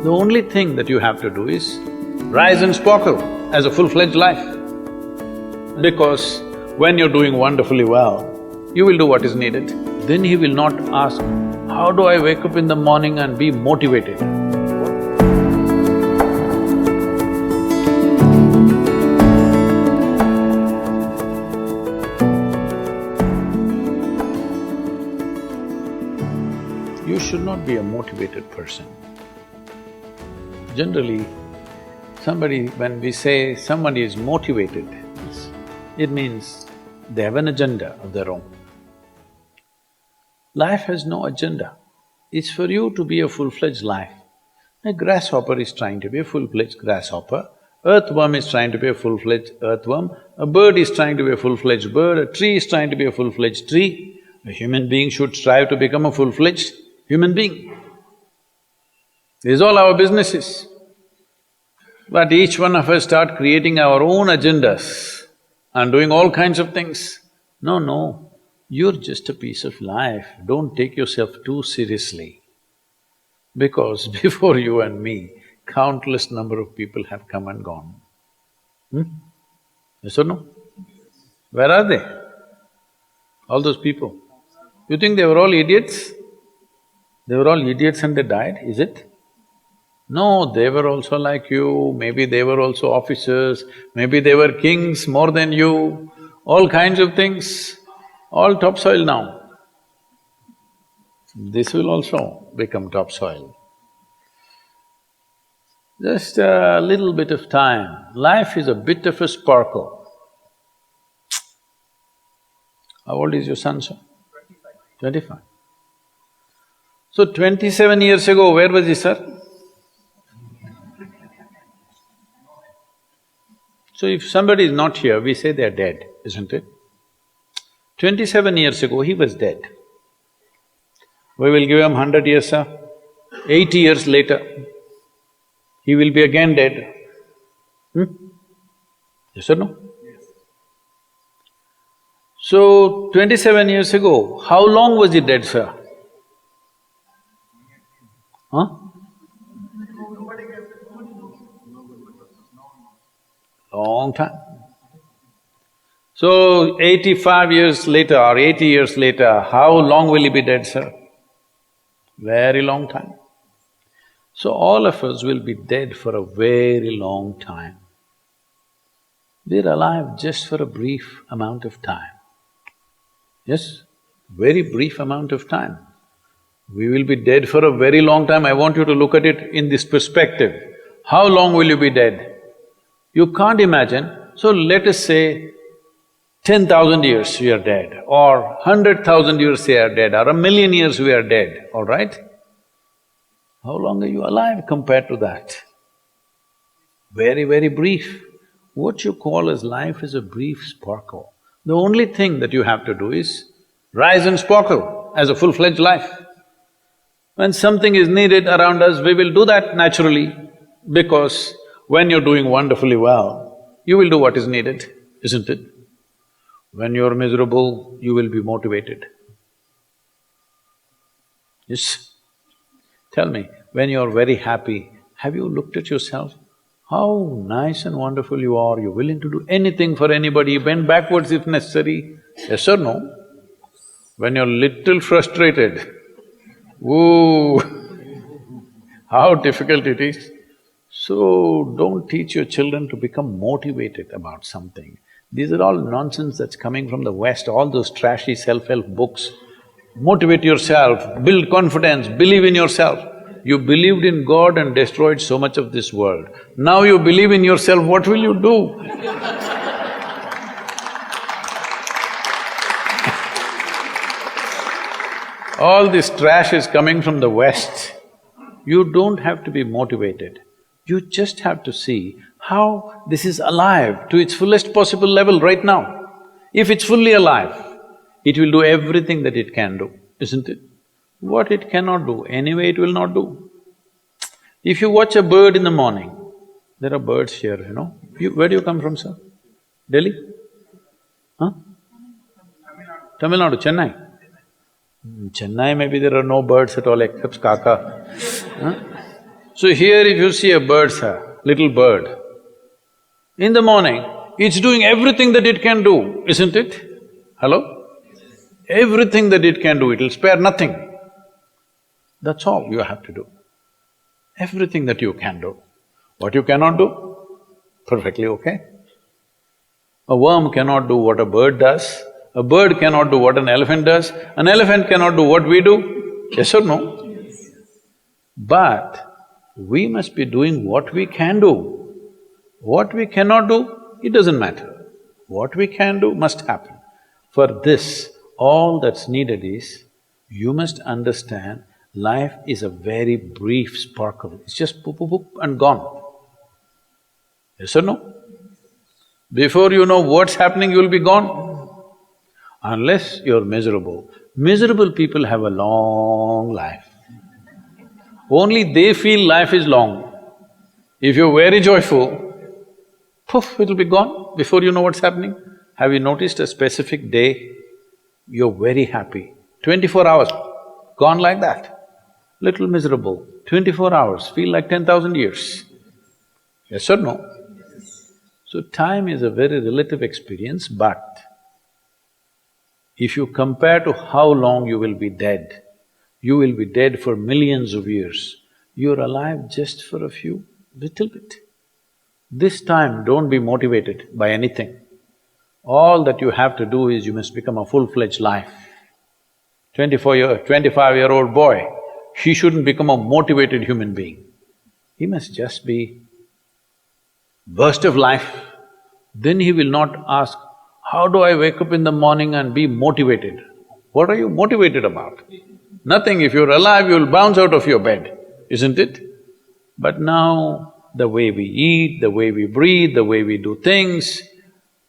The only thing that you have to do is rise and sparkle as a full-fledged life. Because when you're doing wonderfully well, you will do what is needed. Then he will not ask, how do I wake up in the morning and be motivated? You should not be a motivated person. Generally, when we say somebody is motivated, it means they have an agenda of their own. Life has no agenda. It's for you to be a full-fledged life. A grasshopper is trying to be a full-fledged grasshopper, earthworm is trying to be a full-fledged earthworm, a bird is trying to be a full-fledged bird, a tree is trying to be a full-fledged tree. A human being should strive to become a full-fledged human being. These are all our businesses. But each one of us start creating our own agendas and doing all kinds of things. No, you're just a piece of life, don't take yourself too seriously. Because before you and me, countless number of people have come and gone. Yes or no? Where are they? All those people. You think they were all idiots? They were all idiots and they died, is it? No, they were also like you, maybe they were also officers, maybe they were kings more than you, all kinds of things, all topsoil now. This will also become topsoil. Just a little bit of time. Life is a bit of a sparkle. How old is your son, sir? 25. So 27 years ago, where was he, sir? So if somebody is not here, we say they're dead, isn't it? 27 years ago, he was dead. We will give him 100 years, sir. 80 years later, he will be again dead. Yes or no? Yes. So, 27 years ago, how long was he dead, sir? Huh? Long time. So, 85 years later or 80 years later, how long will he be dead, sir? Very long time. So, all of us will be dead for a very long time. We're alive just for a brief amount of time. Yes, very brief amount of time. We will be dead for a very long time. I want you to look at it in this perspective. How long will you be dead? You can't imagine. So let us say 10,000 years we are dead, or 100,000 years we are dead, or 1,000,000 years we are dead, all right? How long are you alive compared to that? Very, very brief. What you call as life is a brief sparkle. The only thing that you have to do is rise and sparkle as a full-fledged life. When something is needed around us, we will do that naturally, because when you're doing wonderfully well, you will do what is needed, isn't it? When you're miserable, you will be motivated. Yes? Tell me, when you're very happy, have you looked at yourself? How nice and wonderful you are, you're willing to do anything for anybody, bend backwards if necessary. Yes or no? When you're little frustrated, ooh, how difficult it is. So, don't teach your children to become motivated about something. These are all nonsense that's coming from the West, all those trashy self-help books. Motivate yourself, build confidence, believe in yourself. You believed in God and destroyed so much of this world. Now you believe in yourself, what will you do? All this trash is coming from the West. You don't have to be motivated. You just have to see how this is alive to its fullest possible level right now. If it's fully alive, it will do everything that it can do, isn't it? What it cannot do, anyway it will not do. If you watch a bird in the morning, there are birds here, you know. Where do you come from, sir? Delhi? Huh? Tamil Nadu, Chennai? Chennai, maybe there are no birds at all except kaka. Huh? So here if you see a bird, sir, little bird, in the morning, it's doing everything that it can do, isn't it? Hello? Everything that it can do, it'll spare nothing. That's all you have to do. Everything that you can do. What you cannot do, perfectly okay. A worm cannot do what a bird does, a bird cannot do what an elephant does, an elephant cannot do what we do, yes or no? But we must be doing what we can do. What we cannot do, it doesn't matter. What we can do must happen. For this, all that's needed is, you must understand, life is a very brief sparkle, it's just poop, poop, poop and gone. Yes or no? Before you know what's happening, you'll be gone. Unless you're miserable. Miserable people have a long life. Only they feel life is long. If you're very joyful, poof, it'll be gone before you know what's happening. Have you noticed a specific day, you're very happy, 24 hours, gone like that. Little miserable, 24 hours, feel like 10,000 years. Yes or no? So time is a very relative experience, but if you compare to how long you will be dead, you will be dead for millions of years, you're alive just for a few, little bit. This time, don't be motivated by anything. All that you have to do is you must become a full-fledged life. 25-year-old boy, he shouldn't become a motivated human being. He must just be burst of life. Then he will not ask, how do I wake up in the morning and be motivated? What are you motivated about? Nothing. If you're alive, you'll bounce out of your bed, isn't it? But now, the way we eat, the way we breathe, the way we do things,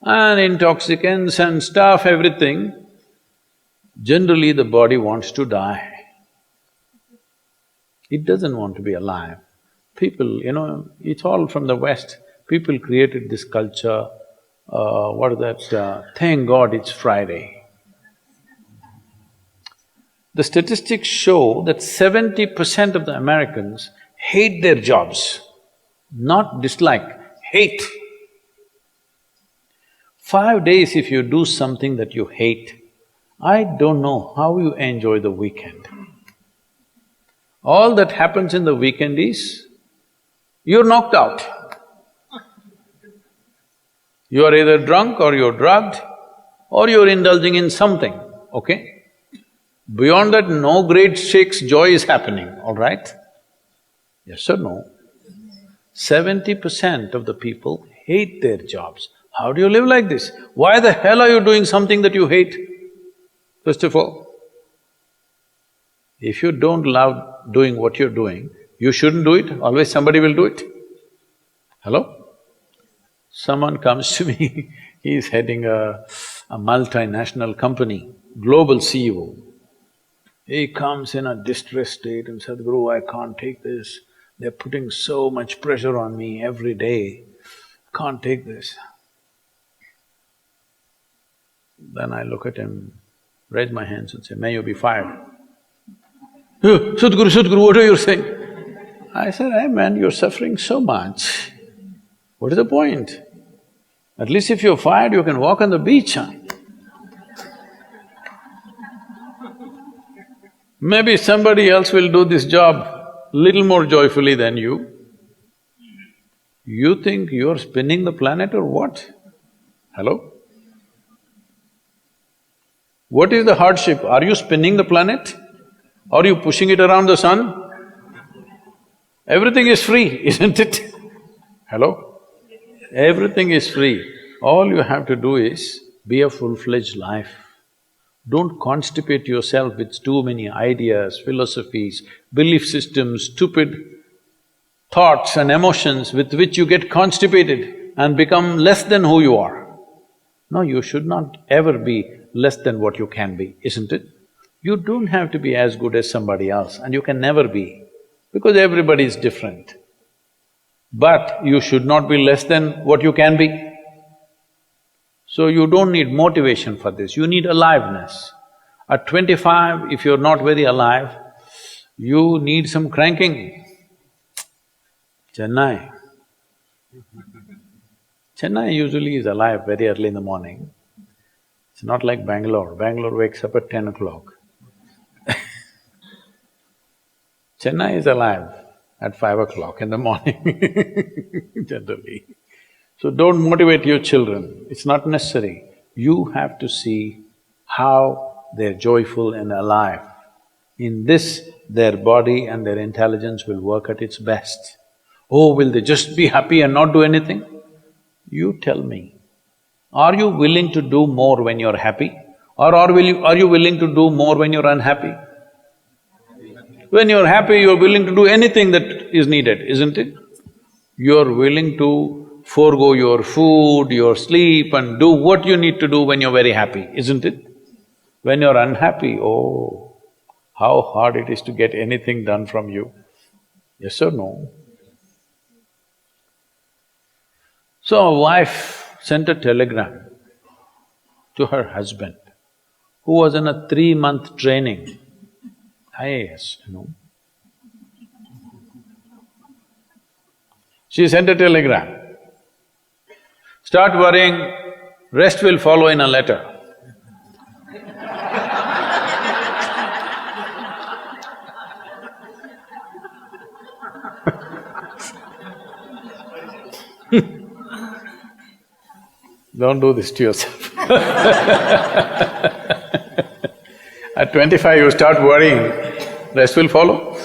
and intoxicants and stuff, everything, generally the body wants to die. It doesn't want to be alive. People, it's all from the West. People created this culture, thank God it's Friday. The statistics show that 70% of the Americans hate their jobs, not dislike, hate. 5 days if you do something that you hate, I don't know how you enjoy the weekend. All that happens in the weekend is, you're knocked out. You are either drunk or you're drugged or you're indulging in something, okay? Beyond that, no great shakes joy is happening, all right? Yes or no? 70% of the people hate their jobs. How do you live like this? Why the hell are you doing something that you hate? First of all, if you don't love doing what you're doing, you shouldn't do it, always somebody will do it. Hello? Someone comes to me, he's heading a multinational company, global CEO. He comes in a distressed state and said, Sadhguru, I can't take this. They're putting so much pressure on me every day, can't take this. Then I look at him, raise my hands and say, may you be fired. Sadhguru, what are you saying? I said, hey man, you're suffering so much. What is the point? At least if you're fired, you can walk on the beach, huh? Maybe somebody else will do this job little more joyfully than you. You think you're spinning the planet or what? Hello? What is the hardship? Are you spinning the planet? Are you pushing it around the sun? Everything is free, isn't it? Hello? Everything is free. All you have to do is be a full-fledged life. Don't constipate yourself with too many ideas, philosophies, belief systems, stupid thoughts and emotions with which you get constipated and become less than who you are. No, you should not ever be less than what you can be, isn't it? You don't have to be as good as somebody else, and you can never be, because everybody is different. But you should not be less than what you can be. So you don't need motivation for this, you need aliveness. At 25, if you're not very alive, you need some cranking. Chennai. Chennai usually is alive very early in the morning. It's not like Bangalore. Bangalore wakes up at 10 o'clock. Chennai is alive at 5 o'clock in the morning, generally. So don't motivate your children, it's not necessary. You have to see how they're joyful and alive. In this, their body and their intelligence will work at its best. Oh, will they just be happy and not do anything? You tell me, are you willing to do more when you're happy? Or are you willing to do more when you're unhappy? When you're happy, you're willing to do anything that is needed, isn't it? You're willing to forego your food, your sleep and do what you need to do when you're very happy, isn't it? When you're unhappy, oh, how hard it is to get anything done from you. Yes or no? So a wife sent a telegram to her husband, who was in a 3-month training, IAS, you know. She sent a telegram, start worrying, rest will follow in a letter. Don't do this to yourself. At 25 you start worrying, rest will follow.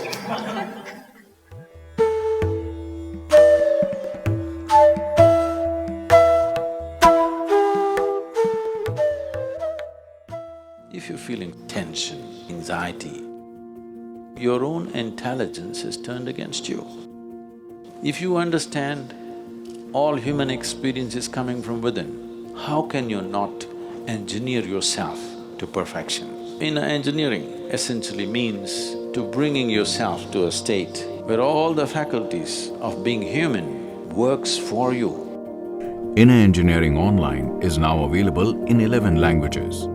If you're feeling tension, anxiety, your own intelligence is turned against you. If you understand all human experience is coming from within, how can you not engineer yourself to perfection? Inner engineering essentially means to bringing yourself to a state where all the faculties of being human works for you. Inner Engineering Online is now available in 11 languages.